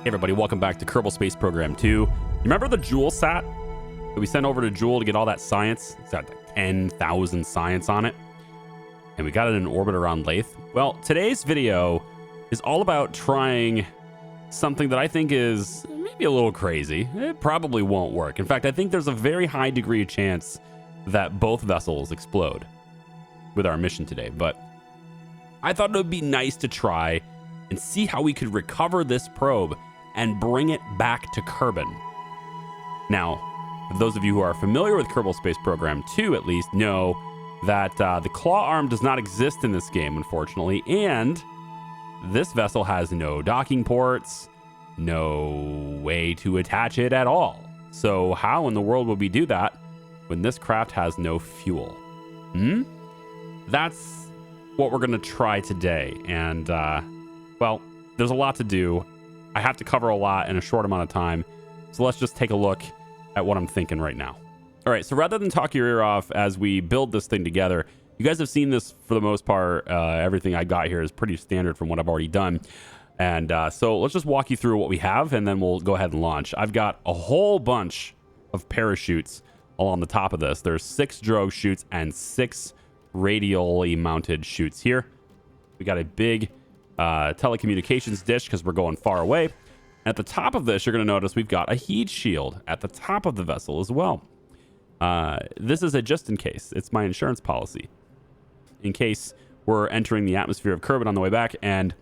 Hey everybody, welcome back to Kerbal Space Program 2. You remember the Joule sat that we sent over to Joule to get all that science? It's got like 10,000 science on it. And we got it in orbit around Lathe. Well, today's video is all about trying something that I think is maybe a little crazy. It probably won't work. In fact, I think there's a very high degree of chance that both vessels explode with our mission today. But I thought it would be nice to try and see how we could recover this probe and bring it back to Kerbin. Now, for those of you who are familiar with Kerbal Space Program 2, at least, know that the claw arm does not exist in this game, unfortunately, and this vessel has no docking ports, no way to attach it at all. So how in the world would we do that when this craft has no fuel? That's what we're going to try today. And, well, there's a lot to do. I have to cover a lot in a short amount of time. So let's just take a look at what I'm thinking right now. All right, so rather than talk your ear off as we build this thing together, you guys have seen this for the most part. Everything I got here is pretty standard from what I've already done. And so let's just walk you through what we have, and then we'll go ahead and launch. I've got a whole bunch of parachutes along the top of this. There's 6 drogue chutes and 6 radially mounted chutes here. We got a big telecommunications dish because we're going far away. At the top of this, you're going to notice we've got a heat shield at the top of the vessel as well. This is a just in case. It's my insurance policy. In case we're entering the atmosphere of Kerbin on the way back and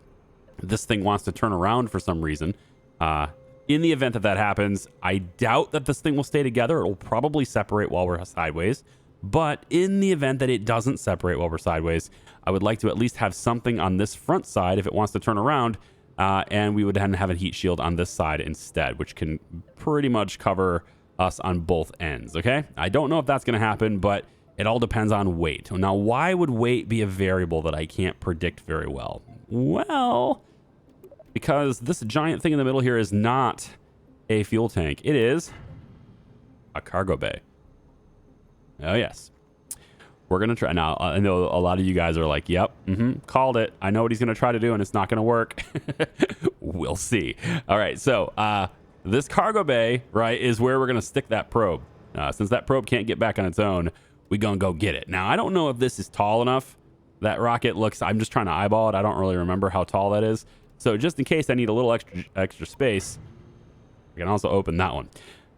this thing wants to turn around for some reason. In the event that that happens, I doubt that this thing will stay together. It will probably separate while we're sideways. But in the event that it doesn't separate while we're sideways, I would like to at least have something on this front side if it wants to turn around. And we would then have a heat shield on this side instead, which can pretty much cover us on both ends, okay? I don't know if that's going to happen, but it all depends on weight. Now, why would weight be a variable that I can't predict very well? Well, because this giant thing in the middle here is not a fuel tank. It is a cargo bay. Oh, yes. We're going to try. Now, I know a lot of you guys are like, yep, called it. I know what he's going to try to do, and it's not going to work. We'll see. All right, so this cargo bay, right, is where we're going to stick that probe. Since that probe can't get back on its own, we're going to go get it. Now, I don't know if this is tall enough. That rocket looks, I'm just trying to eyeball it. I don't really remember how tall that is. So just in case I need a little extra space, I can also open that one.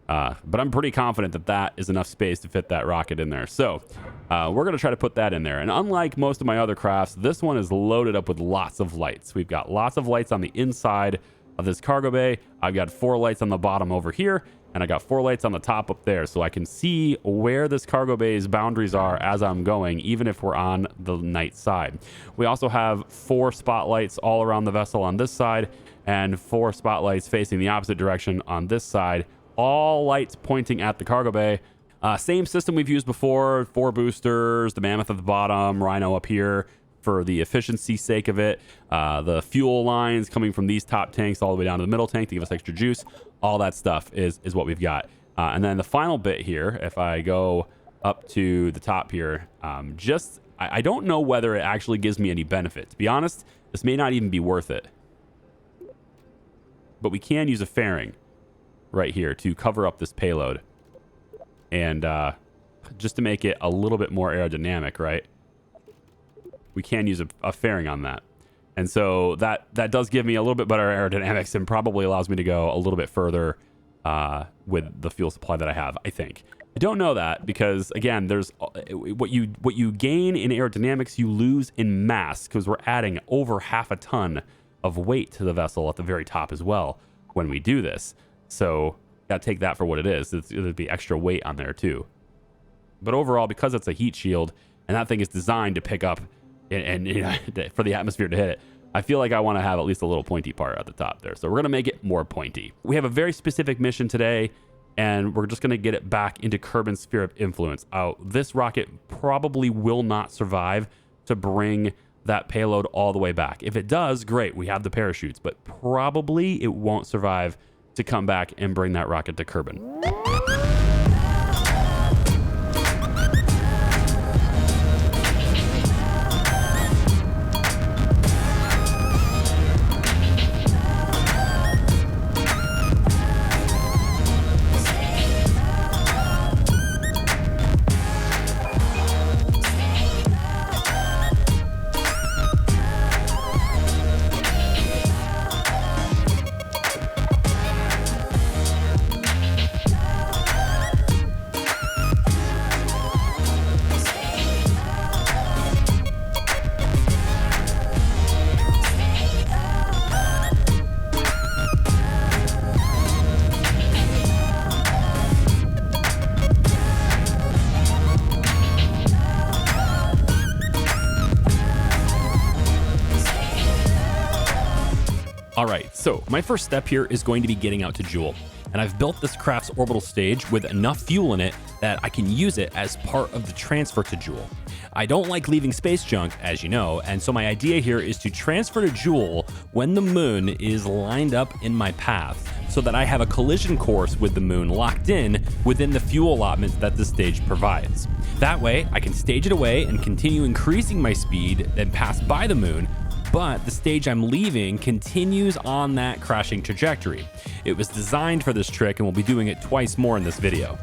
But I'm pretty confident that that is enough space to fit that rocket in there. So we're going to try to put that in there. And unlike most of my other crafts, this one is loaded up with lots of lights. We've got lots of lights on the inside of this cargo bay. I've got 4 lights on the bottom over here, and I got 4 lights on the top up there. So I can see where this cargo bay's boundaries are as I'm going, even if we're on the night side. We also have 4 spotlights all around the vessel on this side, and 4 spotlights facing the opposite direction on this side. All lights pointing at the cargo bay. Same system we've used before. 4 boosters, the mammoth at the bottom, rhino up here for the efficiency sake of it. The fuel lines coming from these top tanks all the way down to the middle tank to give us extra juice. All that stuff is what we've got. And then the final bit here, if I go up to the top here, I don't know whether it actually gives me any benefit. To be honest, this may not even be worth it. But we can use a fairing right here to cover up this payload, and just to make it a little bit more aerodynamic, right, we can use a fairing on that. And so that does give me a little bit better aerodynamics and probably allows me to go a little bit further with the fuel supply that I have, I think. I don't know that because, again, there's what you gain in aerodynamics, you lose in mass, because we're adding over half a ton of weight to the vessel at the very top as well when we do this. So got to take that for what it is. It'll be extra weight on there too. But overall, because it's a heat shield and that thing is designed to pick up and for the atmosphere to hit it, I feel like I want to have at least a little pointy part at the top there. So we're going to make it more pointy. We have a very specific mission today, and we're just going to get it back into Kerbin's sphere of influence. This rocket probably will not survive to bring that payload all the way back. If it does, great, we have the parachutes, but probably it won't survive to come back and bring that rocket to Kerbin. All right, so my first step here is going to be getting out to Joule. And I've built this craft's orbital stage with enough fuel in it that I can use it as part of the transfer to Joule. I don't like leaving space junk, as you know, and so my idea here is to transfer to Joule when the moon is lined up in my path, so that I have a collision course with the moon locked in within the fuel allotments that the stage provides. That way, I can stage it away and continue increasing my speed, then pass by the moon, but the stage I'm leaving continues on that crashing trajectory. It was designed for this trick, and we'll be doing it twice more in this video.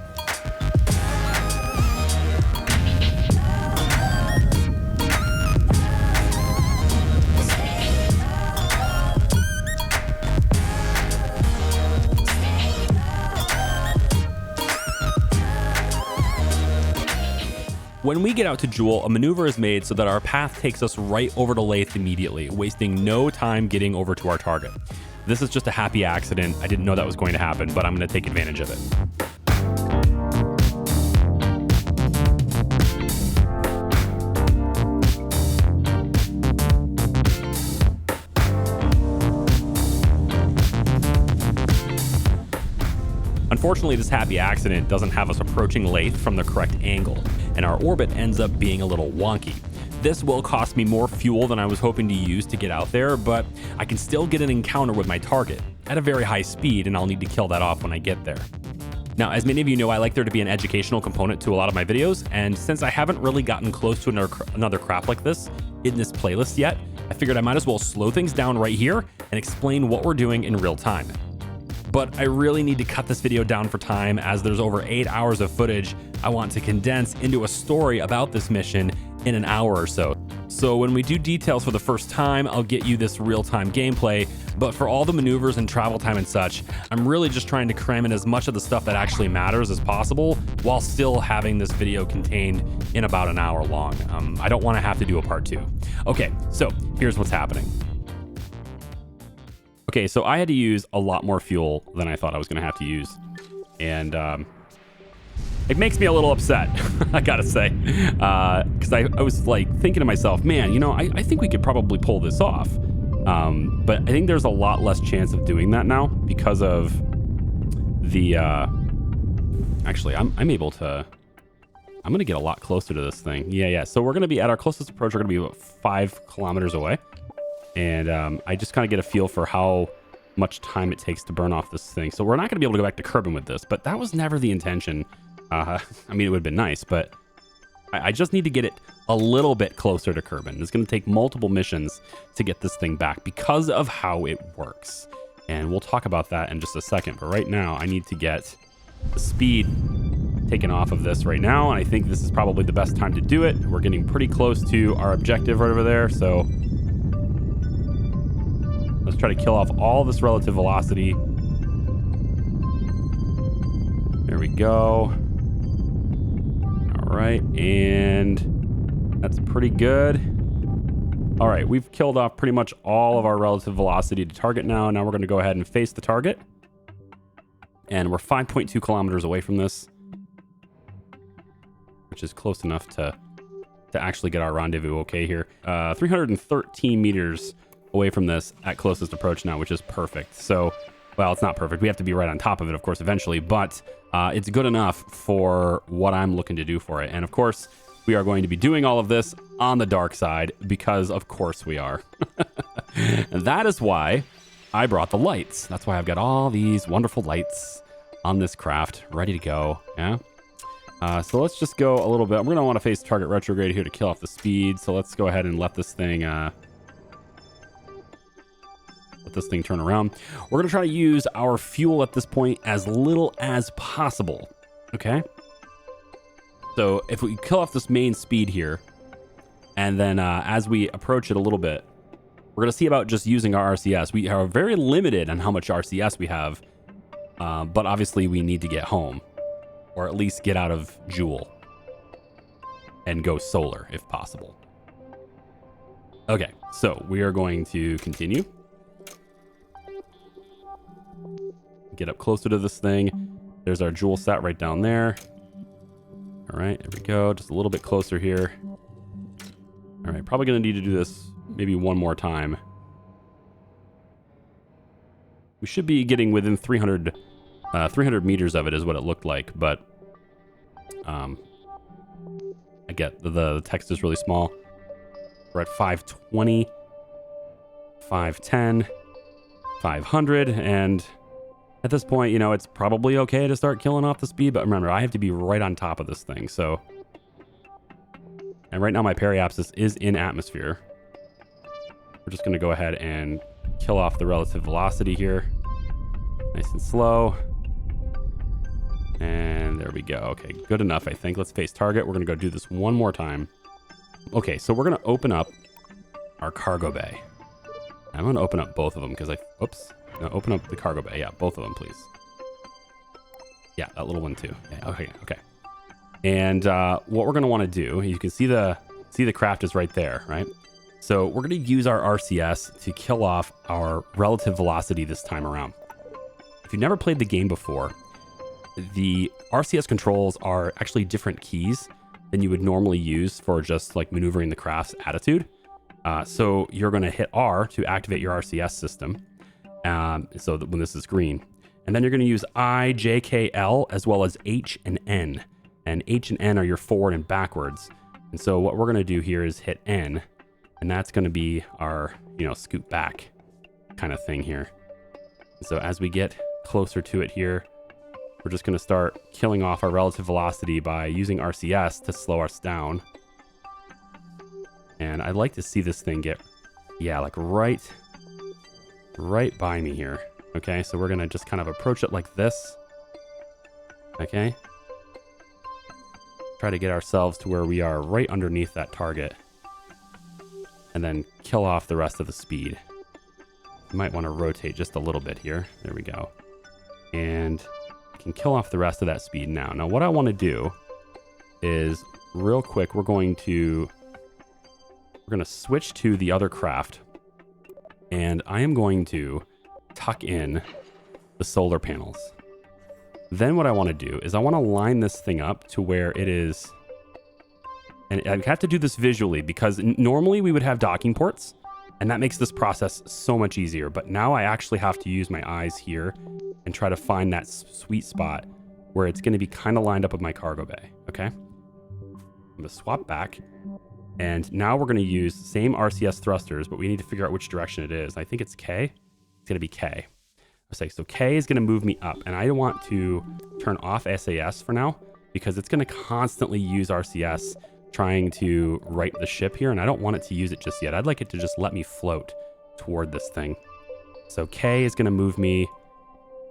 When we get out to Joule, a maneuver is made so that our path takes us right over to Lathe immediately, wasting no time getting over to our target. This is just a happy accident. I didn't know that was going to happen, but I'm going to take advantage of it. Unfortunately, this happy accident doesn't have us approaching Lathe from the correct angle, and our orbit ends up being a little wonky. This will cost me more fuel than I was hoping to use to get out there, but I can still get an encounter with my target at a very high speed, and I'll need to kill that off when I get there. Now, as many of you know, I like there to be an educational component to a lot of my videos, and since I haven't really gotten close to another craft like this in this playlist yet, I figured I might as well slow things down right here and explain what we're doing in real time. But I really need to cut this video down for time, as there's over 8 hours of footage I want to condense into a story about this mission in an hour or so. So when we do details for the first time, I'll get you this real-time gameplay, but for all the maneuvers and travel time and such, I'm really just trying to cram in as much of the stuff that actually matters as possible while still having this video contained in about an hour long. I don't want to have to do a part 2. Okay, so here's what's happening. Okay, so I had to use a lot more fuel than I thought I was going to have to use. And it makes me a little upset, I gotta say. Because I was like thinking to myself, man, you know, I think we could probably pull this off. But I think there's a lot less chance of doing that now because of the... Actually, I'm able to... I'm going to get a lot closer to this thing. Yeah. So we're going to be at our closest approach. We're going to be about 5 kilometers away. And I just kind of get a feel for how much time it takes to burn off this thing. So we're not going to be able to go back to Kerbin with this, but that was never the intention. I mean, it would have been nice, but I just need to get it a little bit closer to Kerbin. It's going to take multiple missions to get this thing back because of how it works. And we'll talk about that in just a second. But right now, I need to get the speed taken off of this right now. And I think this is probably the best time to do it. We're getting pretty close to our objective right over there. So... let's try to kill off all this relative velocity. There we go. All right, and that's pretty good. All right, we've killed off pretty much all of our relative velocity to target now. Now we're going to go ahead and face the target. And we're 5.2 kilometers away from this, which is close enough to actually get our rendezvous okay here. 313 meters away from this at closest approach now, which is perfect. So, well, it's not perfect. We have to be right on top of it, of course, eventually, but it's good enough for what I'm looking to do for it. And of course, we are going to be doing all of this on the dark side because of course we are. And that is why I brought the lights. That's why I've got all these wonderful lights on this craft ready to go. Yeah. So let's just go a little bit. We're going to want to face target retrograde here to kill off the speed. So let's go ahead and let this thing turn around. We're going to try to use our fuel at this point as little as possible. Okay. So if we kill off this main speed here, and then as we approach it a little bit, we're going to see about just using our RCS. We are very limited on how much RCS we have, but obviously we need to get home, or at least get out of Joule and go solar if possible. Okay, so we are going to continue. Get up closer to this thing. There's our Joule set right down there. All right, there we go. Just a little bit closer here. All right, probably going to need to do this maybe one more time. We should be getting within 300 meters of it is what it looked like, but I get the text is really small. We're at 520, 510, 500, and at this point, you know, it's probably okay to start killing off the speed, but remember, I have to be right on top of this thing, so... And right now my periapsis is in atmosphere. We're just going to go ahead and kill off the relative velocity here. Nice and slow. And there we go. Okay, good enough, I think. Let's face target. We're going to go do this one more time. Okay, so we're going to open up our cargo bay. I'm going to open up both of them because oops. No, open up the cargo bay. Yeah, both of them, please. Yeah, that little one too. Yeah, okay. And what we're going to want to do, you can see the craft is right there, right? So we're going to use our RCS to kill off our relative velocity this time around. If you've never played the game before, the RCS controls are actually different keys than you would normally use for just like maneuvering the craft's attitude. So you're going to hit R to activate your RCS system. So that when this is green, and then you're going to use I, J, K, L, as well as H and N. And H and N are your forward and backwards. And so what we're going to do here is hit N, and that's going to be our, you know, scoot back kind of thing here. And so as we get closer to it here, we're just going to start killing off our relative velocity by using RCS to slow us down. And I'd like to see this thing get, yeah, like right by me here. Okay, so we're going to just kind of approach it like this. Okay. Try to get ourselves to where we are right underneath that target. And then kill off the rest of the speed. You might want to rotate just a little bit here. There we go. And I can kill off the rest of that speed now. Now what I want to do is real quick, we're going to switch to the other craft. And I am going to tuck in the solar panels. Then what I want to do is I want to line this thing up to where it is, and I have to do this visually because normally we would have docking ports, and that makes this process so much easier. But now I actually have to use my eyes here and try to find that sweet spot where it's going to be kind of lined up with my cargo bay. Okay, I'm going to swap back, and now we're going to use the same RCS thrusters, but we need to figure out which direction it is. I think it's K. It's going to be K. So K is going to move me up, and I want to turn off SAS for now because it's going to constantly use RCS trying to right the ship here, and I don't want it to use it just yet. I'd like it to just let me float toward this thing. So K is going to move me,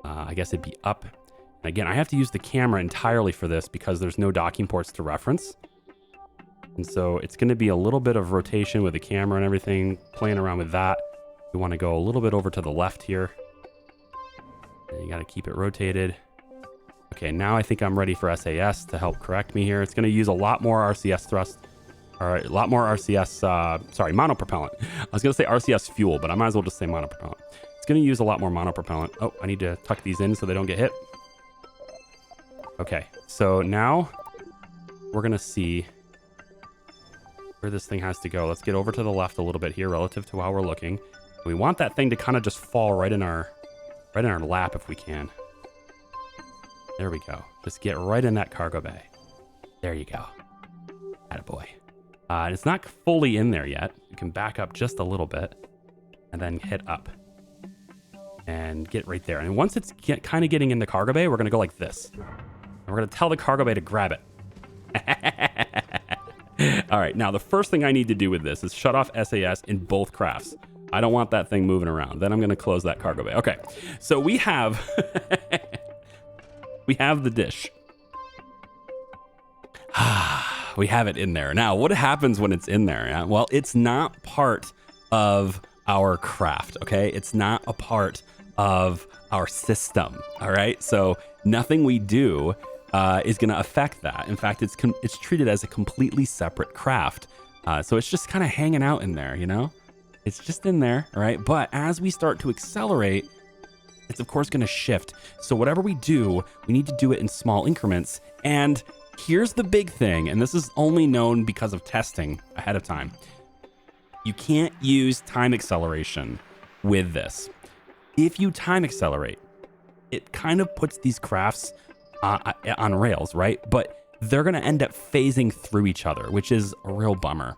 I guess it'd be up. And again, I have to use the camera entirely for this because there's no docking ports to reference. And so it's going to be a little bit of rotation with the camera and everything, playing around with that. We want to go a little bit over to the left here. And you got to keep it rotated. Okay, now I think I'm ready for SAS to help correct me here. It's going to use a lot more RCS thrust, or a lot more RCS, monopropellant. I was going to say RCS fuel, but I might as well just say monopropellant. It's going to use a lot more monopropellant. Oh, I need to tuck these in so they don't get hit. Okay, so now we're going to see where this thing has to go. Let's get over to the left a little bit here relative to how we're looking. We want that thing to kind of just fall right in our lap if we can. There we go. Just get right in that cargo bay. There you go. Attaboy. It's not fully in there yet. You can back up just a little bit and then hit up and get right there. And once it's kind of getting in the cargo bay, we're going to go like this. And we're going to tell the cargo bay to grab it. All right. Now, the first thing I need to do with this is shut off SAS in both crafts. I don't want that thing moving around. Then I'm going to close that cargo bay. Okay. So we have we have the dish. We have it in there. Now, what happens when it's in there? Well, it's not part of our craft, okay? It's not a part of our system, all right? So nothing we do is going to affect that. In fact, it's treated as a completely separate craft. So it's just kind of hanging out in there, you know? It's just in there, all right? But as we start to accelerate, it's of course going to shift. So whatever we do, we need to do it in small increments. And here's the big thing, and this is only known because of testing ahead of time. You can't use time acceleration with this. If you time accelerate, it kind of puts these crafts on rails, right? But they're going to end up phasing through each other, which is a real bummer.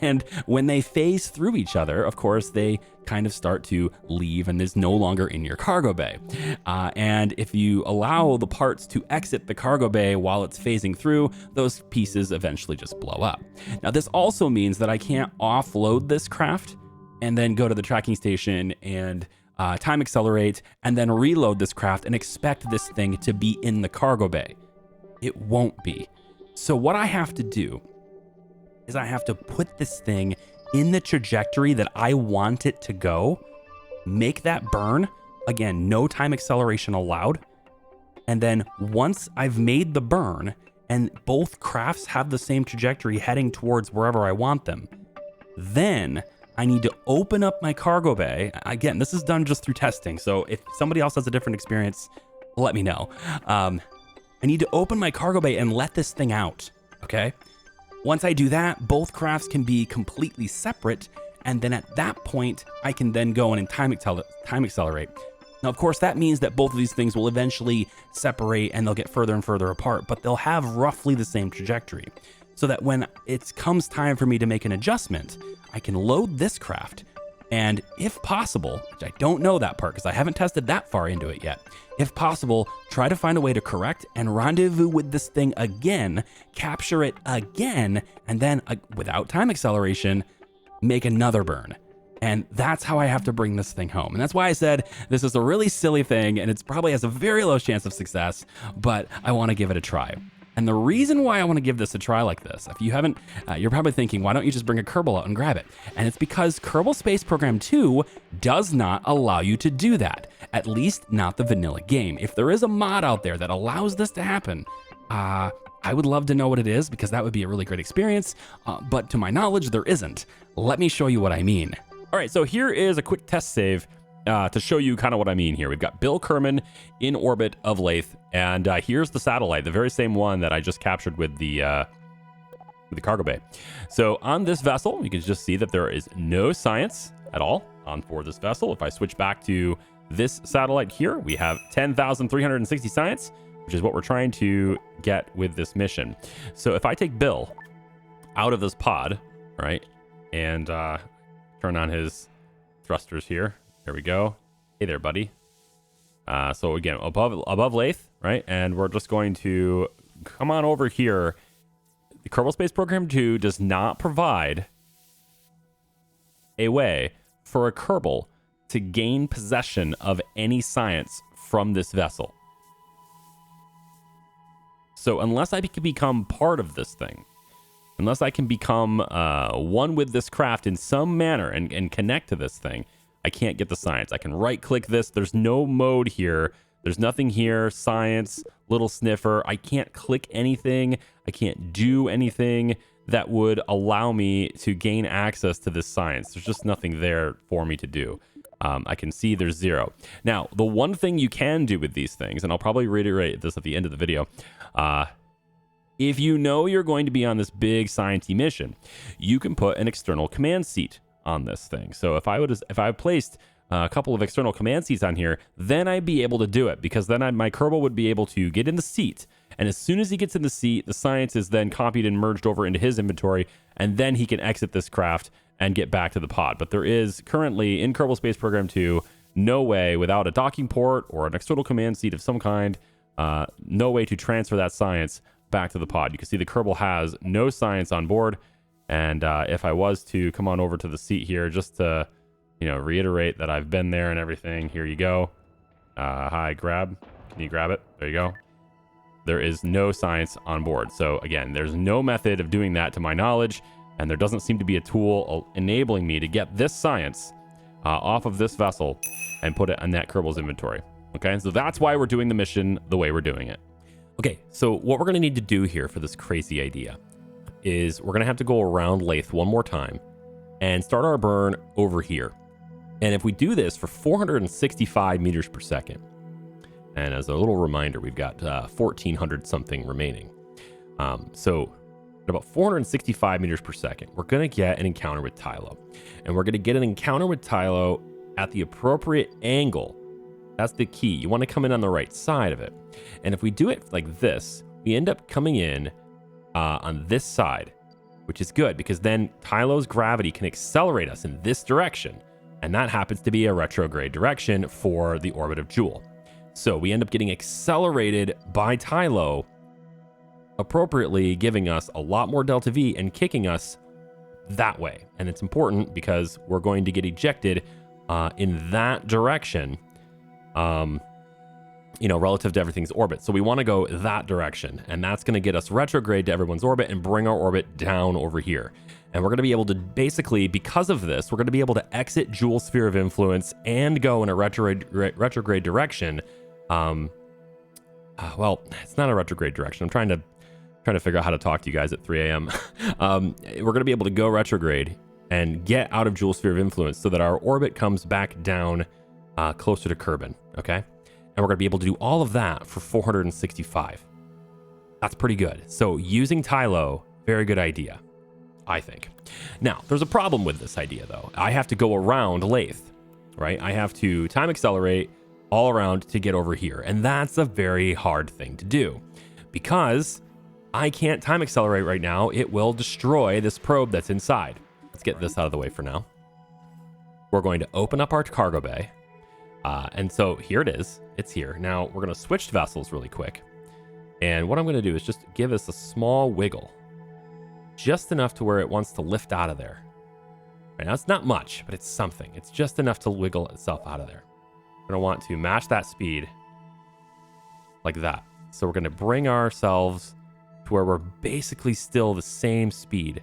And when they phase through each other, of course, they kind of start to leave and is no longer in your cargo bay. And if you allow the parts to exit the cargo bay while it's phasing through, those pieces eventually just blow up. Now, this also means that I can't offload this craft and then go to the tracking station and time accelerate and then reload this craft and expect this thing to be in the cargo bay. It won't be. So what I have to do is I have to put this thing in the trajectory that I want it to go, make that burn. Again, no time acceleration allowed. And then once I've made the burn and both crafts have the same trajectory heading towards wherever I want them, then I need to open up my cargo bay. Again, this is done just through testing. So if somebody else has a different experience, let me know. I need to open my cargo bay and let this thing out, okay? Once I do that, both crafts can be completely separate, and then at that point, I can then go in and time accelerate. Now, of course, that means that both of these things will eventually separate and they'll get further and further apart, but they'll have roughly the same trajectory. So that when it comes time for me to make an adjustment, I can load this craft, and if possible, which I don't know that part because I haven't tested that far into it yet, if possible, try to find a way to correct and rendezvous with this thing again, capture it again, and then without time acceleration, make another burn. And that's how I have to bring this thing home. And that's why I said this is a really silly thing and it's probably has a very low chance of success, but I want to give it a try. And the reason why I want to give this a try like this, if you haven't, you're probably thinking, why don't you just bring a Kerbal out and grab it? And it's because Kerbal Space Program 2 does not allow you to do that, at least not the vanilla game. If there is a mod out there that allows this to happen, I would love to know what it is because that would be a really great experience, but to my knowledge, there isn't. Let me show you what I mean. All right, so here is a quick test save to show you kind of what I mean here. We've got Bill Kerbin in orbit of Lathe, and here's the satellite, the very same one that I just captured with the cargo bay. So on this vessel, you can just see that there is no science at all on board this vessel. If I switch back to this satellite here, we have 10,360 science, which is what we're trying to get with this mission. So if I take Bill out of this pod, right, and turn on his thrusters here. There we go. Hey there, buddy. So again, above Lathe, right? And we're just going to come on over here. The Kerbal Space Program 2 does not provide a way for a Kerbal to gain possession of any science from this vessel. So unless I can become part of this thing, unless I can become one with this craft in some manner and connect to this thing, I can't get the science. I can right click this. There's no mode here. There's nothing here. Science, little sniffer. I can't click anything. I can't do anything that would allow me to gain access to this science. There's just nothing there for me to do. I can see there's 0. Now, the one thing you can do with these things, and I'll probably reiterate this at the end of the video, if you know you're going to be on this big science-y mission, you can put an external command seat on this thing. So if I placed a couple of external command seats on here, then I'd be able to do it, because then my Kerbal would be able to get in the seat, and as soon as he gets in the seat, the science is then copied and merged over into his inventory, and then he can exit this craft and get back to the pod. But there is currently in Kerbal Space Program 2 no way, without a docking port or an external command seat of some kind, no way to transfer that science back to the pod. You can see the Kerbal has no science on board. And if I was to come on over to the seat here, just to, reiterate that I've been there and everything, here you go. Hi, grab. Can you grab it? There you go. There is no science on board. So again, there's no method of doing that to my knowledge, and there doesn't seem to be a tool enabling me to get this science off of this vessel and put it in that Kerbal's inventory. Okay, so that's why we're doing the mission the way we're doing it. Okay, so what we're going to need to do here for this crazy idea is we're going to have to go around Lathe one more time and start our burn over here. And if we do this for 465 meters per second, and as a little reminder, we've got 1,400 something remaining. So at about 465 meters per second, we're going to get an encounter with Tylo. And we're going to get an encounter with Tylo at the appropriate angle. That's the key. You want to come in on the right side of it. And if we do it like this, we end up coming in on this side, which is good because then Tylo's gravity can accelerate us in this direction. And that happens to be a retrograde direction for the orbit of Jool. So we end up getting accelerated by Tylo, appropriately giving us a lot more delta V and kicking us that way. And it's important because we're going to get ejected in that direction, relative to everything's orbit. So we want to go that direction, and that's going to get us retrograde to everyone's orbit and bring our orbit down over here. And we're going to be able to basically, because of this, we're going to be able to exit Jool sphere of influence and go in a retrograde direction. Well, it's not a retrograde direction. I'm trying to figure out how to talk to you guys at 3 a.m. We're going to be able to go retrograde and get out of Jool sphere of influence so that our orbit comes back down closer to Kerbin, okay? And we're going to be able to do all of that for 465. That's pretty good. So using Tylo, very good idea, I think. Now, there's a problem with this idea, though. I have to go around Lathe, right? I have to time accelerate all around to get over here. And that's a very hard thing to do because I can't time accelerate right now. It will destroy this probe that's inside. Let's get this out of the way for now. We're going to open up our cargo bay. And so here it is. It's here. Now we're going to switch vessels really quick. And what I'm going to do is just give this a small wiggle. Just enough to where it wants to lift out of there. Right now it's not much, but it's something. It's just enough to wiggle itself out of there. We're going to want to match that speed like that. So we're going to bring ourselves to where we're basically still the same speed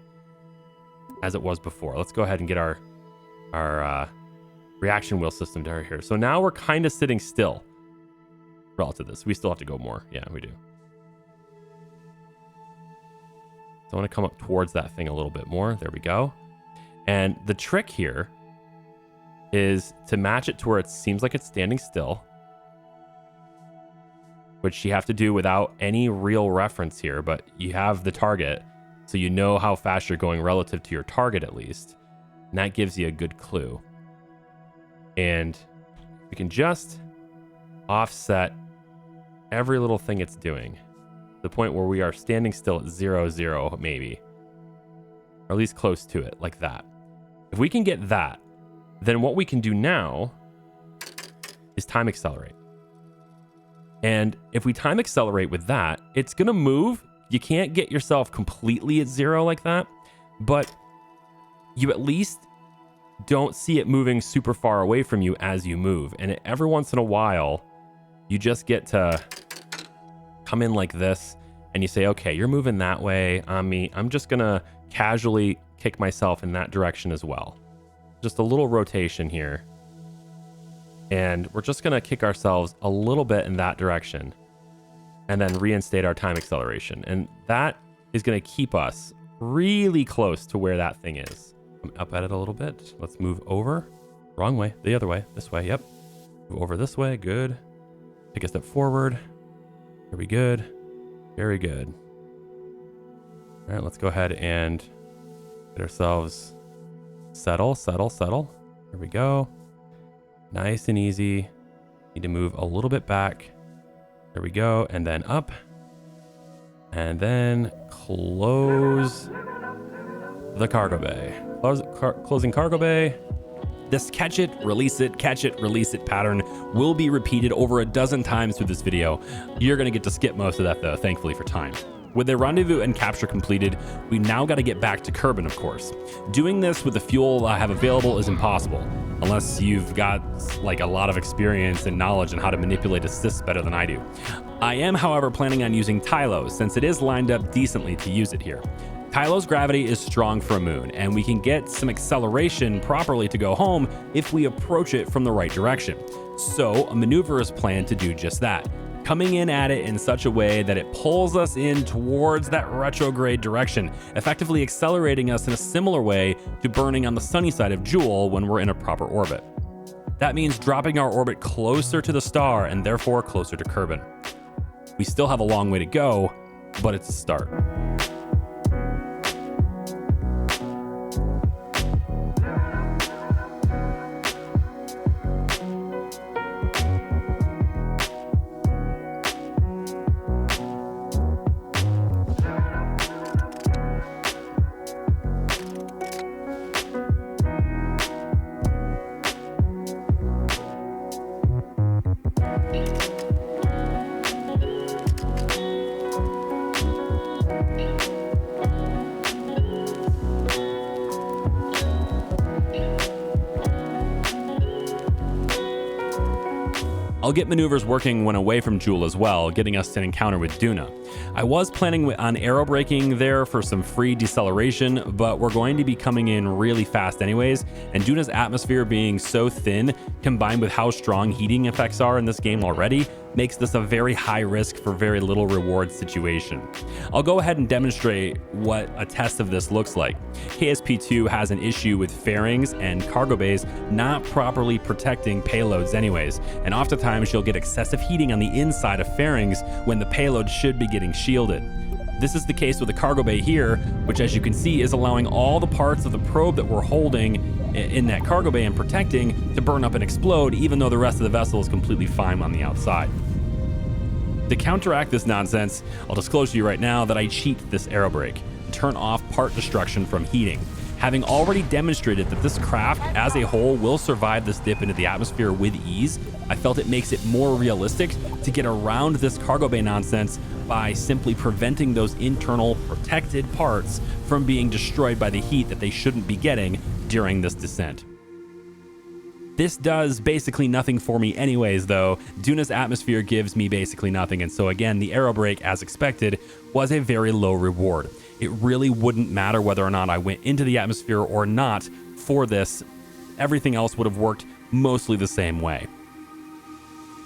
as it was before. Let's go ahead and get our reaction wheel system down here. So now we're kind of sitting still relative to this. We still have to go more. Yeah, we do. So I want to come up towards that thing a little bit more. There we go. And the trick here is to match it to where it seems like it's standing still, which you have to do without any real reference here, but you have the target, so you know how fast you're going relative to your target at least. And that gives you a good clue. And we can just offset every little thing it's doing to the point where we are standing still at 0, 0, maybe, or at least close to it, like that. If we can get that, then what we can do now is time accelerate. And if we time accelerate with that, it's going to move. You can't get yourself completely at 0 like that, but you at least don't see it moving super far away from you as you move. And every once in a while, you just get to come in like this and you say, okay, you're moving that way on me. I'm just going to casually kick myself in that direction as well. Just a little rotation here. And we're just going to kick ourselves a little bit in that direction and then reinstate our time acceleration. And that is going to keep us really close to where that thing is. Come up at it a little bit. Let's move over. Wrong way. The other way. This way. Yep. Move over this way. Good. Take a step forward. Very good. Very good. All right, let's go ahead and get ourselves settle. There we go. Nice and easy. Need to move a little bit back. There we go. And then up. And then close the cargo bay. Closing cargo bay. This catch it, release it pattern will be repeated over a dozen times through this video. You're going to get to skip most of that though, thankfully for time. With the rendezvous and capture completed, we now got to get back to Kerbin, of course. Doing this with the fuel I have available is impossible, unless you've got like a lot of experience and knowledge on how to manipulate assists better than I do. I am, however, planning on using Tylo, since it is lined up decently to use it here. Tylo's gravity is strong for a moon, and we can get some acceleration properly to go home if we approach it from the right direction. So a maneuver is planned to do just that, coming in at it in such a way that it pulls us in towards that retrograde direction, effectively accelerating us in a similar way to burning on the sunny side of Jool when we're in a proper orbit. That means dropping our orbit closer to the star and therefore closer to Kerbin. We still have a long way to go, but it's a start. I'll get maneuvers working when away from Jewel as well, getting us to an encounter with Duna. I was planning on aero braking there for some free deceleration, but we're going to be coming in really fast anyways, and Duna's atmosphere being so thin, combined with how strong heating effects are in this game already, makes this a very high risk for very little reward situation. I'll go ahead and demonstrate what a test of this looks like. KSP2 has an issue with fairings and cargo bays not properly protecting payloads anyways, and oftentimes you'll get excessive heating on the inside of fairings when the payload should be getting shielded. This is the case with the cargo bay here, which as you can see is allowing all the parts of the probe that we're holding in that cargo bay and protecting to burn up and explode, even though the rest of the vessel is completely fine on the outside. To counteract this nonsense, I'll disclose to you right now that I cheat this aero brake and turn off part destruction from heating. Having already demonstrated that this craft as a whole will survive this dip into the atmosphere with ease, I felt it makes it more realistic to get around this cargo bay nonsense by simply preventing those internal protected parts from being destroyed by the heat that they shouldn't be getting during this descent. This does basically nothing for me anyways though. Duna's atmosphere gives me basically nothing, and so again, the aero brake, as expected, was a very low reward. It really wouldn't matter whether or not I went into the atmosphere or not for this. Everything else would have worked mostly the same way.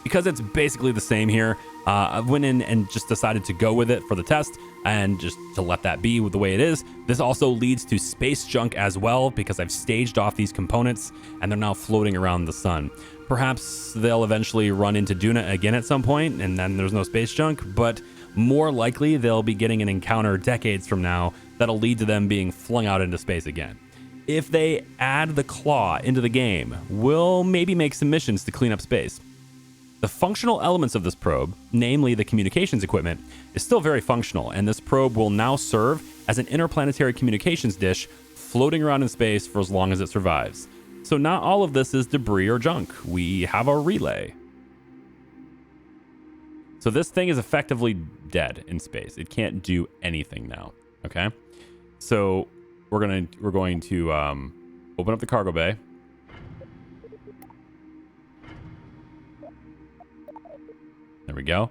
Because it's basically the same here, I went in and just decided to go with it for the test and just to let that be with the way it is. This also leads to space junk as well because I've staged off these components and they're now floating around the sun. Perhaps they'll eventually run into Duna again at some point and then there's no space junk, but more likely they'll be getting an encounter decades from now that'll lead to them being flung out into space again. If they add the claw into the game, we'll maybe make some missions to clean up space. The functional elements of this probe, namely the communications equipment, is still very functional, and this probe will now serve as an interplanetary communications dish floating around in space for as long as it survives. So not all of this is debris or junk. We have a relay. So this thing is effectively dead in space. It can't do anything now. Okay, so we're going to open up the cargo bay. There we go.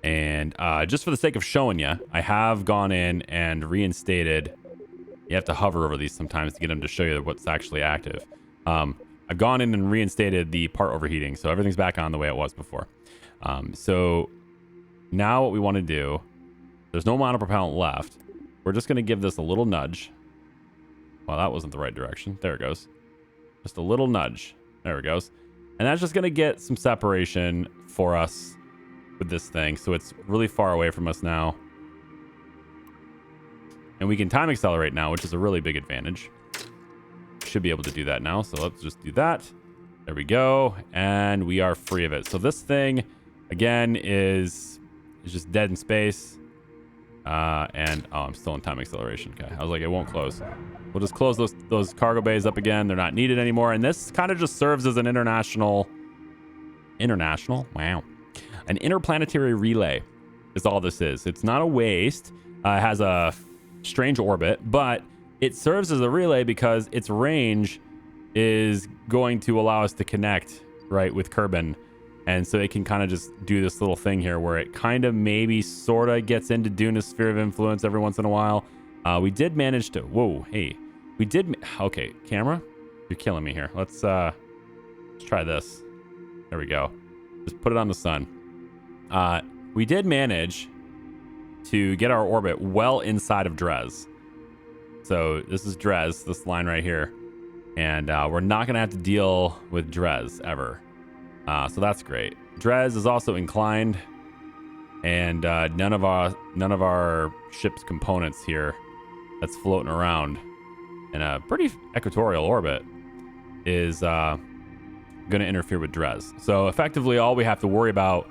And just for the sake of showing you, I have gone in and reinstated. You have to hover over these sometimes to get them to show you what's actually active. I've gone in and reinstated the part overheating, so everything's back on the way it was before. So now what we want to do, there's no monopropellant left. We're just going to give this a little nudge. Well, that wasn't the right direction. There it goes. Just a little nudge. There it goes. And that's just going to get some separation for us with this thing. So it's really far away from us now. And we can time accelerate now, which is a really big advantage. Should be able to do that now. So let's just do that. There we go. And we are free of it. So this thing, again, is just dead in space. And oh, I'm still in time acceleration. Okay. I was like, it won't close. We'll just close those cargo bays up again. They're not needed anymore. And this kind of just serves as an international, wow. An interplanetary relay is all this is. It's not a waste. It has a strange orbit, but it serves as a relay because its range is going to allow us to connect, right, with Kerbin. And so it can kind of just do this little thing here where it kind of maybe sort of gets into Duna's sphere of influence every once in a while. We did manage to, okay, camera, you're killing me here. Let's try this. There we go. Just put it on the sun. We did manage to get our orbit well inside of Dres. So this is Dres, this line right here. And we're not going to have to deal with Dres ever. So that's great. Dres is also inclined. And none of our ship's components here that's floating around in a pretty equatorial orbit is going to interfere with Dres. So effectively all we have to worry about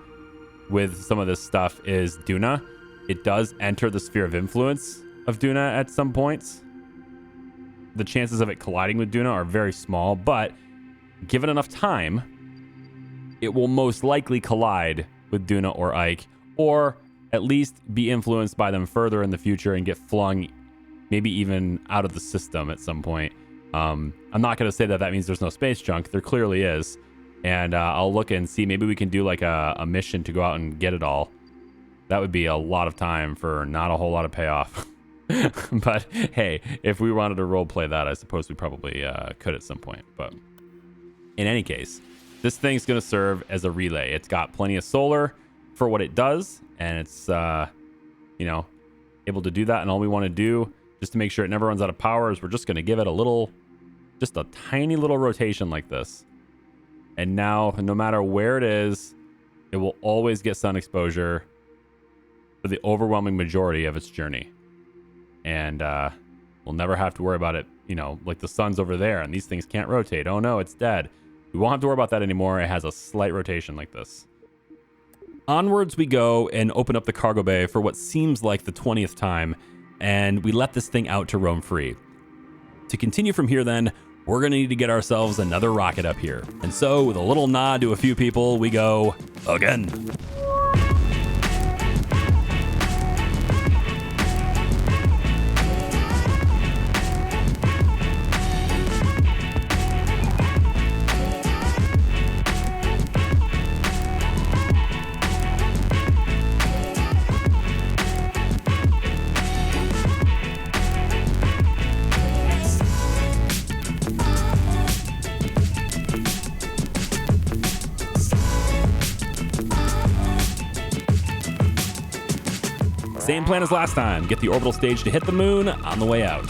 with some of this stuff is Duna. It does enter the sphere of influence of Duna at some points. The chances of it colliding with Duna are very small, but given enough time, it will most likely collide with Duna or Ike, or at least be influenced by them further in the future and get flung maybe even out of the system at some point. I'm not going to say that means there's no space junk. There clearly is. And I'll look and see, maybe we can do like a mission to go out and get it all. That would be a lot of time for not a whole lot of payoff. But hey, if we wanted to role play that, I suppose we probably could at some point. But in any case, this thing's going to serve as a relay. It's got plenty of solar for what it does, and it's you know, able to do that. And all we want to do, just to make sure it never runs out of power, is we're just going to give it a little, just a tiny little rotation like this. And now, no matter where it is, it will always get sun exposure for the overwhelming majority of its journey. And we'll never have to worry about it, you know, like the sun's over there and these things can't rotate. Oh no, it's dead. We won't have to worry about that anymore. It has a slight rotation like this. Onwards we go and open up the cargo bay for what seems like the 20th time, and we let this thing out to roam free. To continue from here then, we're going to need to get ourselves another rocket up here. And so, with a little nod to a few people, we go again. Same plan as last time. Get the orbital stage to hit the moon on the way out.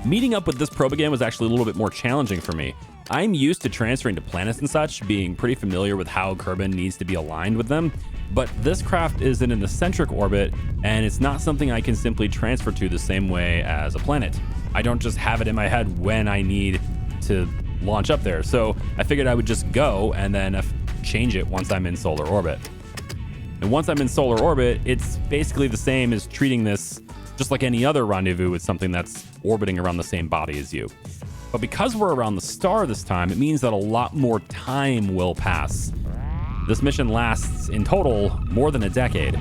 Meeting up with this probe again was actually a little bit more challenging for me. I'm used to transferring to planets and such, being pretty familiar with how Kerbin needs to be aligned with them, but this craft is in an eccentric orbit, and it's not something I can simply transfer to the same way as a planet. I don't just have it in my head when I need to launch up there, so I figured I would just go and then change it once I'm in solar orbit. And once I'm in solar orbit, it's basically the same as treating this just like any other rendezvous with something that's orbiting around the same body as you. But because we're around the star this time, it means that a lot more time will pass. This mission lasts, in total, more than a decade.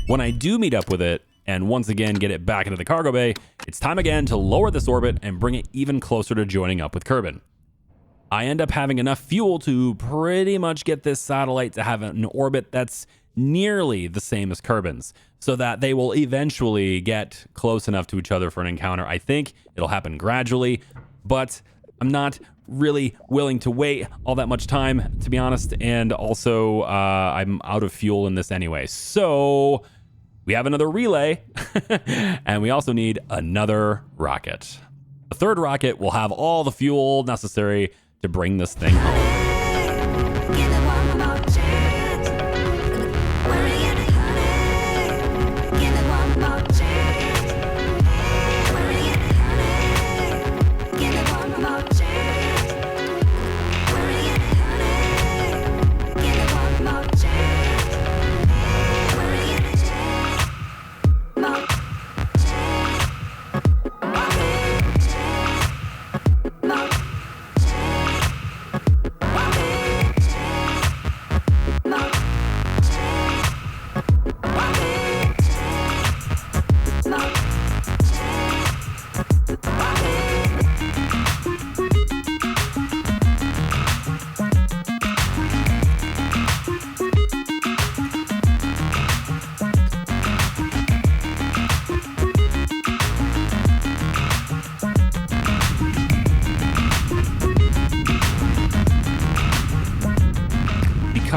When I do meet up with it, and once again get it back into the cargo bay, it's time again to lower this orbit and bring it even closer to joining up with Kerbin. I end up having enough fuel to pretty much get this satellite to have an orbit that's nearly the same as Kerbin's, so that they will eventually get close enough to each other for an encounter. I think it'll happen gradually, but I'm not really willing to wait all that much time, to be honest, and also I'm out of fuel in this anyway. So we have another relay, and we also need another rocket. The third rocket will have all the fuel necessary to bring this thing home. Give it one more chance. We're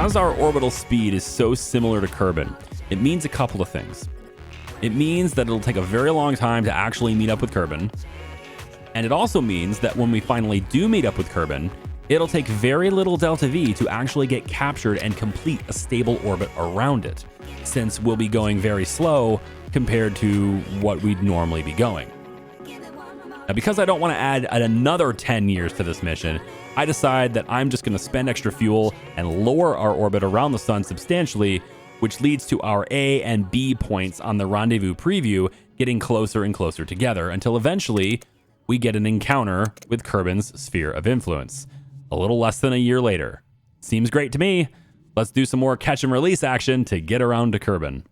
because our orbital speed is so similar to Kerbin, it means a couple of things. It means that it'll take a very long time to actually meet up with Kerbin. And it also means that when we finally do meet up with Kerbin, it'll take very little delta V to actually get captured and complete a stable orbit around it, since we'll be going very slow compared to what we'd normally be going. Now, because I don't want to add another 10 years to this mission, I decide that I'm just going to spend extra fuel and lower our orbit around the sun substantially, which leads to our A and B points on the Rendezvous preview getting closer and closer together until eventually we get an encounter with Kerbin's sphere of influence. A little less than a year later. Seems great to me. Let's do some more catch and release action to get around to Kerbin.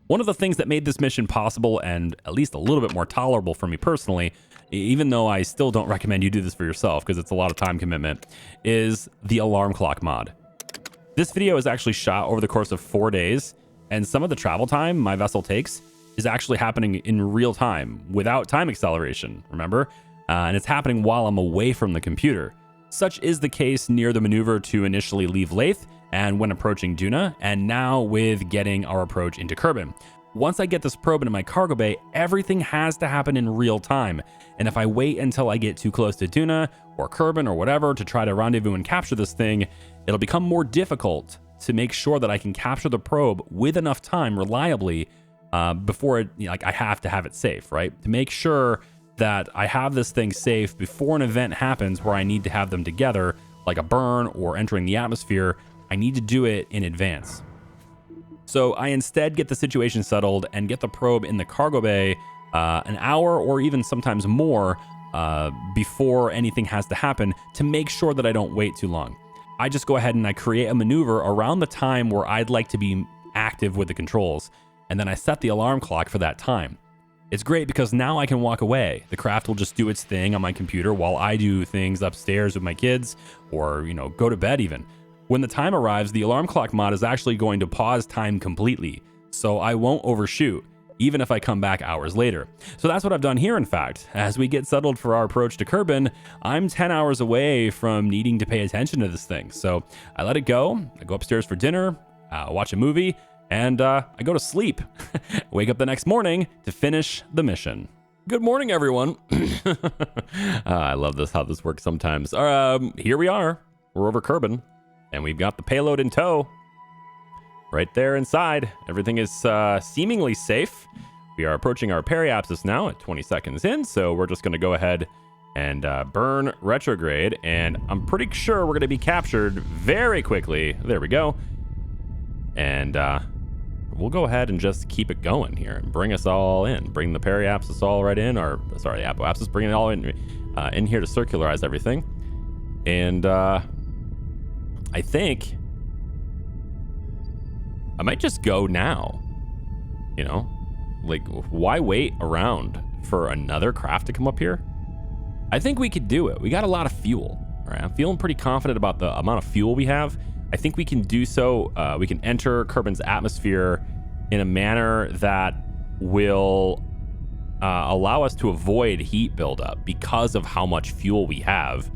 One of the things that made this mission possible and at least a little bit more tolerable for me personally, even though I still don't recommend you do this for yourself because it's a lot of time commitment, is the alarm clock mod. This video is actually shot over the course of 4 days, and some of the travel time my vessel takes is actually happening in real time without time acceleration, remember? And it's happening while I'm away from the computer. Such is the case near the maneuver to initially leave Lathe and when approaching Duna, and now with getting our approach into Kerbin. Once I get this probe into my cargo bay, everything has to happen in real time. And if I wait until I get too close to Duna or Kerbin or whatever to try to rendezvous and capture this thing, it'll become more difficult to make sure that I can capture the probe with enough time reliably before it, I have to have it safe, right? To make sure that I have this thing safe before an event happens where I need to have them together, like a burn or entering the atmosphere, I need to do it in advance. So I instead get the situation settled and get the probe in the cargo bay an hour or even sometimes more before anything has to happen to make sure that I don't wait too long. I just go ahead and I create a maneuver around the time where I'd like to be active with the controls, and then I set the alarm clock for that time. It's great because now I can walk away. The craft will just do its thing on my computer while I do things upstairs with my kids or, go to bed even. When the time arrives, the alarm clock mod is actually going to pause time completely, so I won't overshoot, even if I come back hours later. So that's what I've done here, in fact. As we get settled for our approach to Kerbin, I'm 10 hours away from needing to pay attention to this thing. So I let it go, I go upstairs for dinner, watch a movie, and I go to sleep. Wake up the next morning to finish the mission. Good morning, everyone. I love this, how this works sometimes. Here we are. We're over Kerbin, and we've got the payload in tow. Right there inside. Everything is seemingly safe. We are approaching our periapsis now at 20 seconds in, so we're just going to go ahead and burn retrograde, and I'm pretty sure we're going to be captured very quickly. There we go. And we'll go ahead and just keep it going here and bring us all in. Bring the periapsis all right in, or sorry, the apoapsis, bring it all in here to circularize everything. And I think I might just go now. Why wait around for another craft to come up here? I think we could do it. We got a lot of fuel. All right, I'm feeling pretty confident about the amount of fuel we have. I think we can do so. We can enter Kerbin's atmosphere in a manner that will allow us to avoid heat buildup because of how much fuel we have.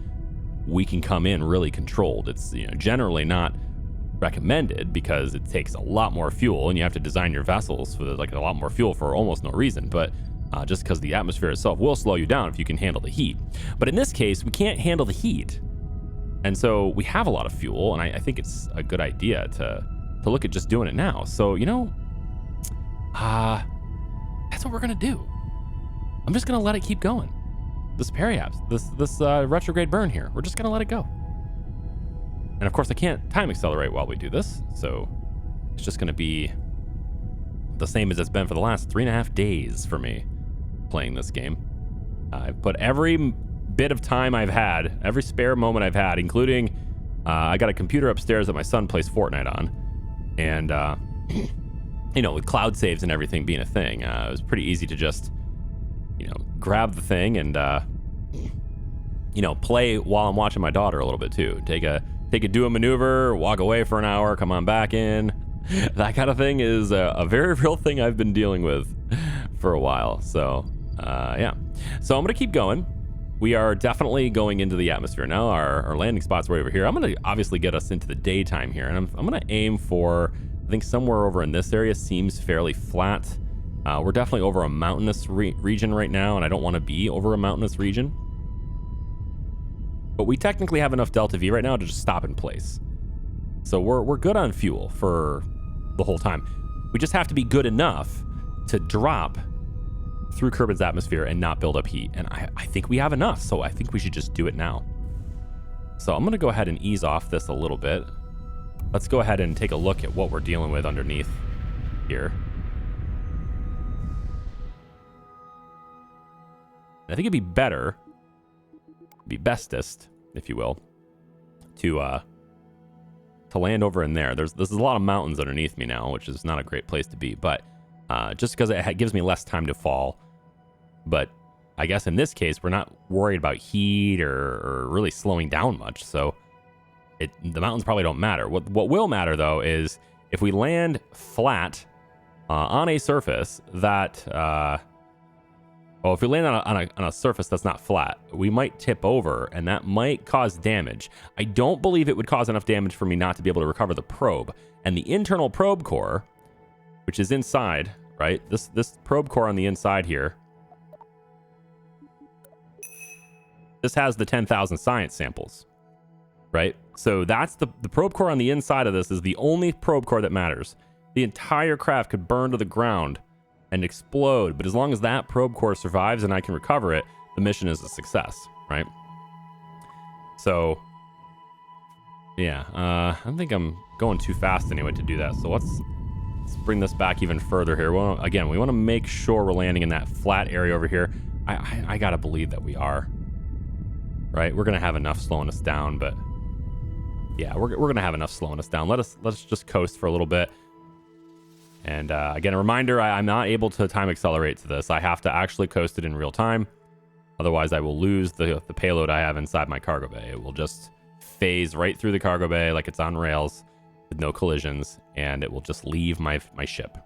We can come in really controlled. It's generally not recommended because it takes a lot more fuel, and you have to design your vessels for a lot more fuel for almost no reason. But just because the atmosphere itself will slow you down if you can handle the heat. But in this case, we can't handle the heat. And so we have a lot of fuel, and I think it's a good idea to look at just doing it now. So, that's what we're going to do. I'm just going to let it keep going. This periaps, this retrograde burn here, we're just going to let it go. And of course, I can't time accelerate while we do this, so it's just going to be the same as it's been for the last 3.5 days for me playing this game. I've put every bit of time I've had, every spare moment I've had, including I got a computer upstairs that my son plays Fortnite on, and with cloud saves and everything being a thing, it was pretty easy to just grab the thing and play while I'm watching my daughter a little bit too. Do a maneuver, walk away for an hour, come on back in. That kind of thing is a very real thing I've been dealing with for a while. So yeah, so I'm gonna keep going. we are definitely going into the atmosphere now. Our landing spot's right over here. I'm going to obviously get us into the daytime here, and I'm going to aim for, I think somewhere over in this area seems fairly flat. We're definitely over a mountainous region right now, and I don't want to be over a mountainous region. But we technically have enough delta V right now to just stop in place. So we're good on fuel for the whole time. We just have to be good enough to drop through Kerbin's atmosphere and not build up heat. And I think we have enough, so I think we should just do it now. So I'm going to go ahead and ease off this a little bit. Let's go ahead and take a look at what we're dealing with underneath here. I think it'd be better, be bestest, if you will, to land over in there. There's a lot of mountains underneath me now, which is not a great place to be, but just because it gives me less time to fall. But I guess in this case, we're not worried about heat or really slowing down much, so the mountains probably don't matter. What will matter, though, is if we land flat on a surface that... well, if we land on a surface that's not flat, we might tip over, and that might cause damage. I don't believe it would cause enough damage for me not to be able to recover the probe. And the internal probe core, which is inside, right? This probe core on the inside here, this has the 10,000 science samples, right? So that's the probe core on the inside of this is the only probe core that matters. The entire craft could burn to the ground and explode, but as long as that probe core survives and I can recover it, the mission is a success, right? So, yeah, I think I'm going too fast anyway to do that. So let's bring this back even further here. Well, again, we want to make sure we're landing in that flat area over here. I gotta believe that we are, right? We're gonna have enough slowing us down, but yeah, we're gonna have enough slowing us down. Let's just coast for a little bit. And again, a reminder, I'm not able to time accelerate to this. I have to actually coast it in real time. Otherwise, I will lose the payload I have inside my cargo bay. It will just phase right through the cargo bay like it's on rails with no collisions, and it will just leave my ship.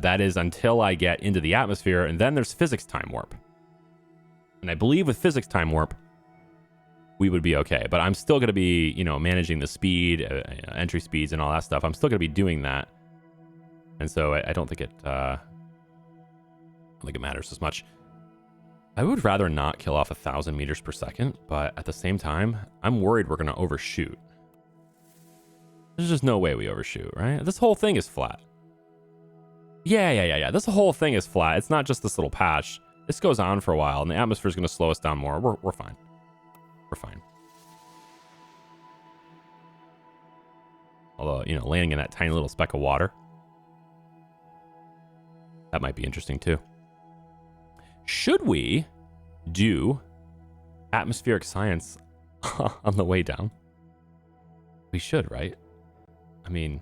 That is until I get into the atmosphere, and then there's physics time warp. And I believe with physics time warp, we would be okay. But I'm still going to be, managing the speed, entry speeds, and all that stuff. I'm still going to be doing that. And so I don't think it matters as much. I would rather not kill off 1,000 meters per second, but at the same time, I'm worried we're going to overshoot. There's just no way we overshoot, right? This whole thing is flat. Yeah. This whole thing is flat. It's not just this little patch. This goes on for a while, and the atmosphere is going to slow us down more. We're fine. We're fine. Although, landing in that tiny little speck of water, that might be interesting too. Should we do atmospheric science on the way down? We should, right? I mean,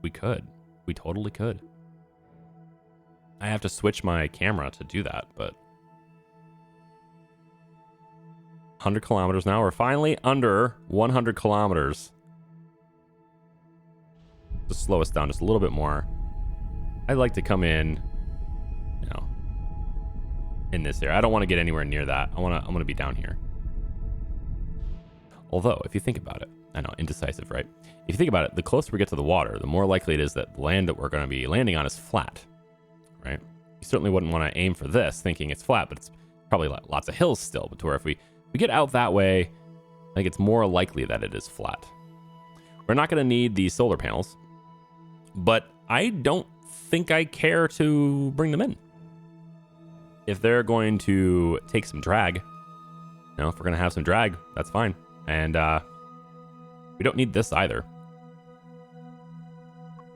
we could. We totally could. I have to switch my camera to do that, but 100 kilometers now. We're finally under 100 kilometers. Just slow us down just a little bit more. I'd like to come in, in this area. I don't want to get anywhere near that. I want to be down here. Although, if you think about it, I know, indecisive, right? If you think about it, the closer we get to the water, the more likely it is that the land that we're going to be landing on is flat, right? You certainly wouldn't want to aim for this thinking it's flat, but it's probably lots of hills still. But to where if we get out that way, I think it's more likely that it is flat. We're not going to need these solar panels, but I don't think I care to bring them in. If they're going to take some drag, if we're going to have some drag, that's fine. And we don't need this either.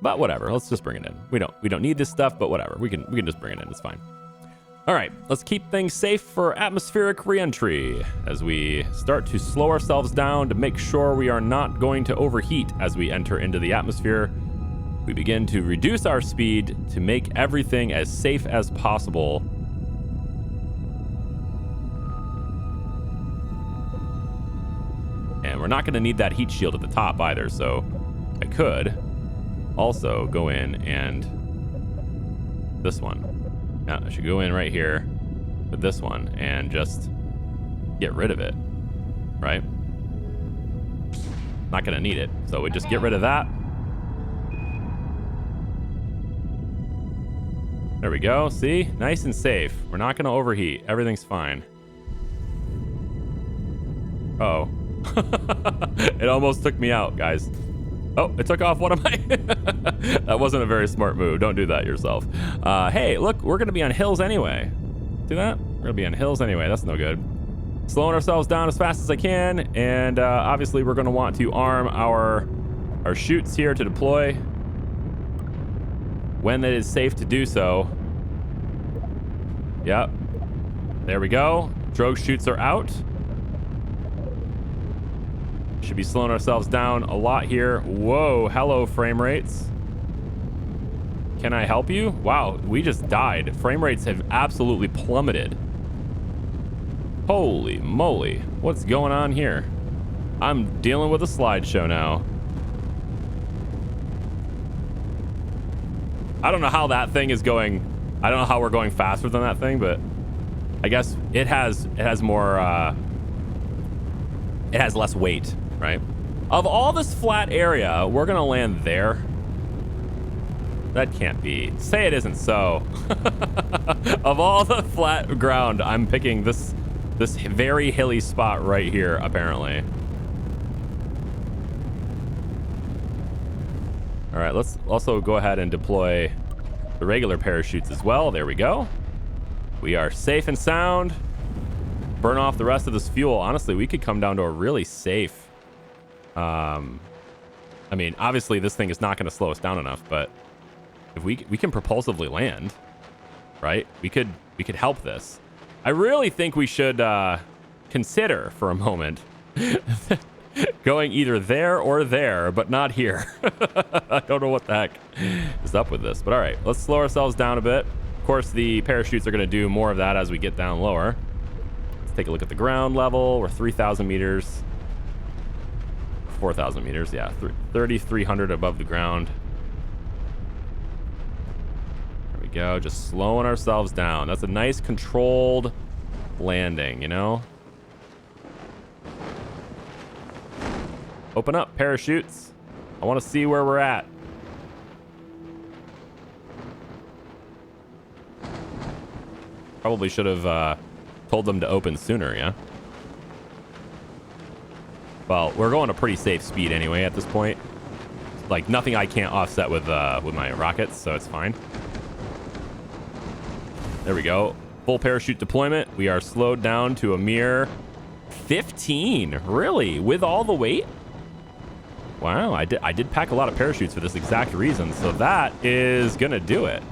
But whatever, let's just bring it in. We don't need this stuff, but whatever. We can just bring it in. It's fine. All right, let's keep things safe for atmospheric reentry as we start to slow ourselves down to make sure we are not going to overheat as we enter into the atmosphere. We begin to reduce our speed to make everything as safe as possible. And we're not going to need that heat shield at the top either, so I could also go in and this one. Now I should go in right here with this one and just get rid of it, right? Not gonna need it, so we just get rid of that. There we go. See? Nice and safe. We're not gonna overheat. Everything's fine. Uh-oh. It almost took me out, guys. Oh, it took off one of my... That wasn't a very smart move. Don't do that yourself. Hey, look, we're going to be on hills anyway. See that? We're going to be on hills anyway. That's no good. Slowing ourselves down as fast as I can. And obviously, we're going to want to arm our chutes here to deploy when it is safe to do so. Yep. There we go. Drogue chutes are out. Should be slowing ourselves down a lot here. Whoa, hello frame rates. Can I help you? Wow, we just died. Frame rates have absolutely plummeted. Holy moly, what's going on here? I'm dealing with a slideshow now. I don't know how that thing is going. I don't know how we're going faster than that thing, but I guess it has more, it has less weight. Right? Of all this flat area, we're gonna land there. That can't be. Say it isn't so. Of all the flat ground, I'm picking this very hilly spot right here, apparently. All right, let's also go ahead and deploy the regular parachutes as well. There we go. We are safe and sound. Burn off the rest of this fuel. Honestly, we could come down to a really safe... I mean, obviously this thing is not going to slow us down enough, but if we can propulsively land, right? We could help this. I really think we should consider for a moment going either there or there, but not here. I don't know what the heck is up with this, but all right, let's slow ourselves down a bit. Of course, the parachutes are going to do more of that as we get down lower. Let's take a look at the ground level. We're 3,000 meters. 4,000 meters, yeah, 3,300 above the ground. There we go, just slowing ourselves down. That's a nice controlled landing, you know? Open up, parachutes. I want to see where we're at. Probably should have told them to open sooner, yeah? Well, we're going a pretty safe speed anyway at this point. Like, nothing I can't offset with my rockets, so it's fine. There we go. Full parachute deployment. We are slowed down to a mere 15. Really? With all the weight? Wow, I did pack a lot of parachutes for this exact reason, so that is gonna do it.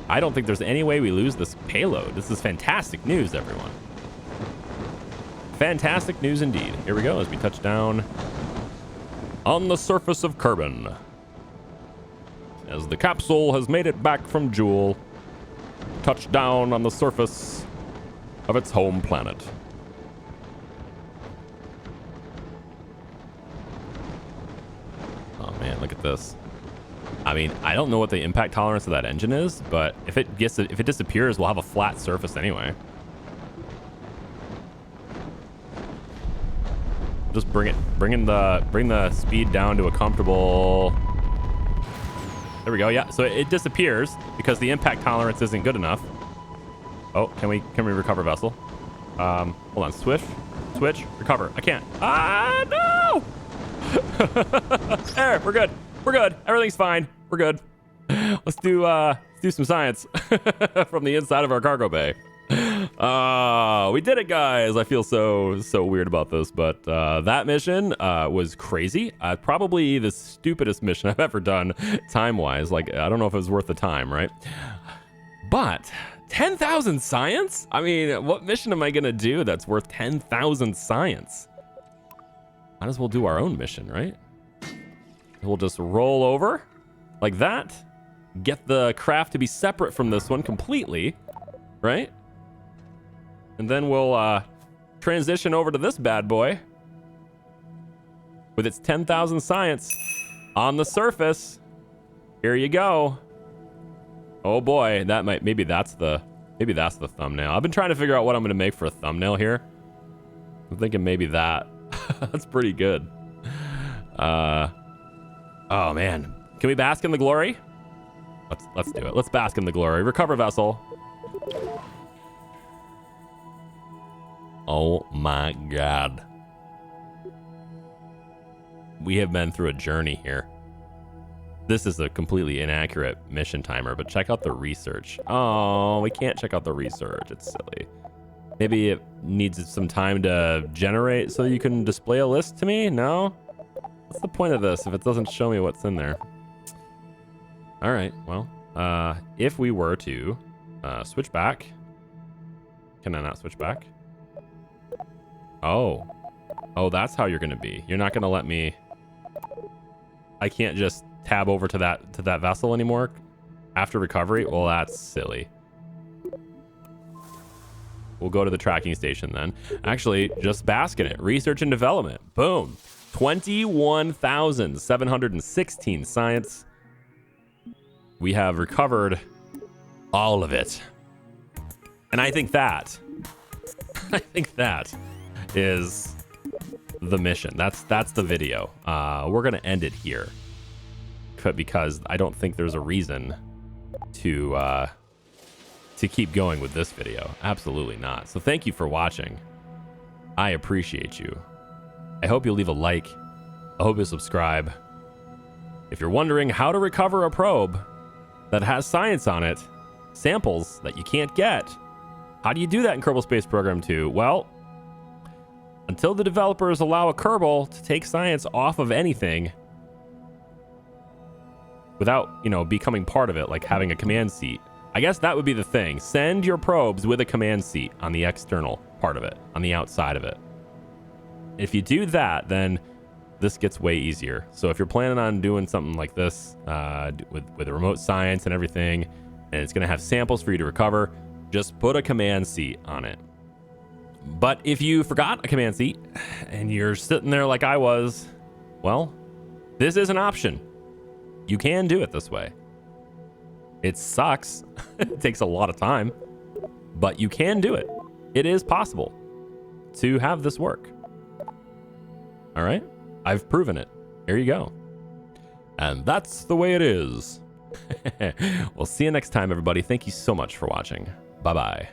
I don't think there's any way we lose this payload. This is fantastic news, everyone. Fantastic news indeed. Here we go as we touch down on the surface of Kerbin. As the capsule has made it back from Jewel, touched down on the surface of its home planet. Oh man, look at this. I mean, I don't know what the impact tolerance of that engine is, but if it disappears, we'll have a flat surface anyway. Just bring the speed down to a comfortable. There we go. Yeah, so it disappears because the impact tolerance isn't good enough. Oh, can we recover vessel? Hold on, switch, recover. I can't. Ah, no! There, we're good. We're good. Everything's fine. We're good. Let's do some science from the inside of our cargo bay. We did it, guys. I feel so weird about this, but that mission was crazy. Probably the stupidest mission I've ever done time-wise. Like, I don't know if it was worth the time, right? But 10,000 science? I mean, what mission am I gonna do that's worth 10,000 science? Might as well do our own mission, right? We'll just roll over like that. Get the craft to be separate from this one completely, right? And then we'll transition over to this bad boy with its 10,000 science on the surface. Here you go. Oh boy, maybe that's the thumbnail. I've been trying to figure out what I'm going to make for a thumbnail here. I'm thinking maybe that. That's pretty good. Oh man. Can we bask in the glory? Let's do it. Let's bask in the glory. Recover vessel. Oh my god. We have been through a journey here. This is a completely inaccurate mission timer, but check out the research. Oh, we can't check out the research. It's silly. Maybe it needs some time to generate so you can display a list to me? No? What's the point of this if it doesn't show me what's in there? All right, well, if we were to switch back. Can I not switch back? Oh, that's how you're going to be. You're not going to let me... I can't just tab over to that vessel anymore after recovery? Well, that's silly. We'll go to the tracking station then. Actually, just bask in it. Research and development. Boom. 21,716 science. We have recovered all of it. And I think that is the mission. That's the video. We're gonna end it here because I don't think there's a reason to keep going with this video. Absolutely not. So thank you for watching. I appreciate you. I hope you'll leave a like. I hope you'll subscribe. If you're wondering how to recover a probe that has science on it, samples that you can't get, how do you do that in Kerbal Space Program 2? Well, until the developers allow a Kerbal to take science off of anything without, becoming part of it, like having a command seat, I guess that would be the thing. Send your probes with a command seat on the external part of it, on the outside of it. If you do that, then this gets way easier. So if you're planning on doing something like this with a remote science and everything, and it's going to have samples for you to recover, just put a command seat on it. But if you forgot a command seat and you're sitting there like I was, well, this is an option. You can do it this way. It sucks. It takes a lot of time, but you can do it. It is possible to have this work. All right. I've proven it. Here you go. And that's the way it is. We'll see you next time, everybody. Thank you so much for watching. Bye-bye.